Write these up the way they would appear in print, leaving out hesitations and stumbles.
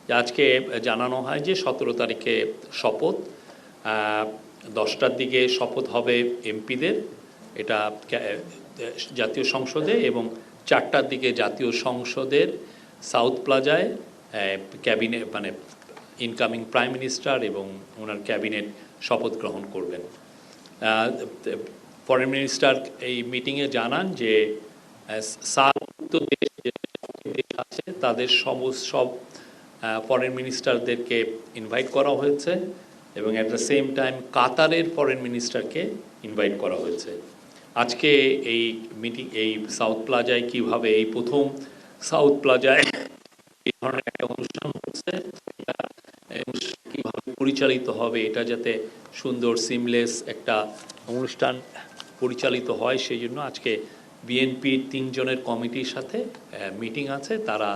যে আজকে জানানো হয় যে 17 তারিখে শপথ, 10টার দিকে শপথ হবে এমপিদের, এটা জাতীয় সংসদে, এবং 4টার দিকে জাতীয় সংসদের সাউথ প্লাজায় ক্যাবিনেট মানে ইনকামিং প্রাইম মিনিস্টার এবং ওনার ক্যাবিনেট শপথ গ্রহণ করবেন। ফরেন মিনিস্টার এই মিটিংয়ে জানান যে সার্কভুক্ত দেশ আছে তাদের সব ফরেন মিনিস্টারদেরকে ইনভাইট করা হয়েছে, এবং অ্যাট দ্য সেম টাইম কাতারের ফরেন মিনিস্টারকে ইনভাইট করা হয়েছে। আজকে এই মিটিং এই সাউথ প্লাজায় কিভাবে এই প্রথম সাউথ প্লাজায় এই ধরনের একটা অনুষ্ঠান হচ্ছে, কিভাবে পরিচালিত হবে, এটা যাতে সুন্দর সিমলেস একটা অনুষ্ঠান পরিচালিত হয়, সেই জন্য আজকে বিএনপির 3 জনের কমিটির সাথে মিটিং আছে, তারা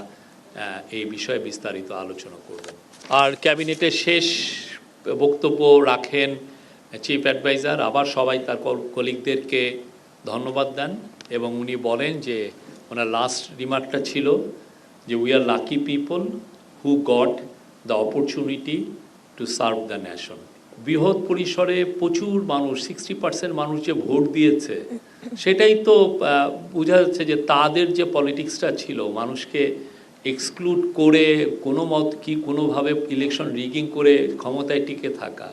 এই বিষয়ে বিস্তারিত আলোচনা করবেন। আর ক্যাবিনেটের শেষ বক্তব্য রাখেন চিফ অ্যাডভাইজার, আবার সবাই তার কলিগদেরকে ধন্যবাদ দেন, এবং উনি বলেন যে ওনার লাস্ট রিমার্কটা ছিল যে we are lucky people who got the opportunity to serve the nation. বৃহৎ পরিসরে প্রচুর মানুষ, 60% মানুষ যে ভোট দিয়েছে, সেটাই তো বোঝা যাচ্ছে যে তাদের যে পলিটিক্সটা ছিল, মানুষকে এক্সক্লুড করে কোনোভাবে ইলেকশন রিগিং করে ক্ষমতায় টিকে থাকা,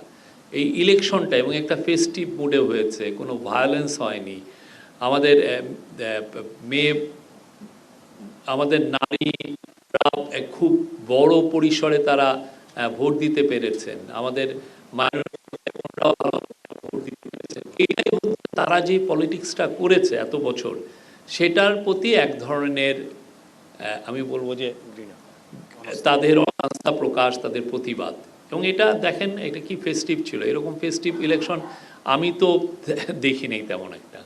এই ইলেকশনটা এবং একটা ফেস্টিভ মুডে হয়েছে, কোনো ভায়োলেন্স হয়নি। আমাদের আমাদের নারীরা খুব বড় পরিসরে তারা ভোট দিতে পেরেছেন, আমাদের মায়েরাও ভোট দিতে পেরেছেন। এটাই হচ্ছে তারা যে পলিটিক্সটা করেছে এত বছর, সেটার প্রতি এক ধরনের আমি বলবো যে তাদের আস্থা প্রকাশ, তাদের প্রতিবাদ। এবং এটা দেখেন, এটা কি ফেস্টিভ ছিল, এরকম ফেস্টিভ ইলেকশন আমি তো দেখি নাই তেমন একটা।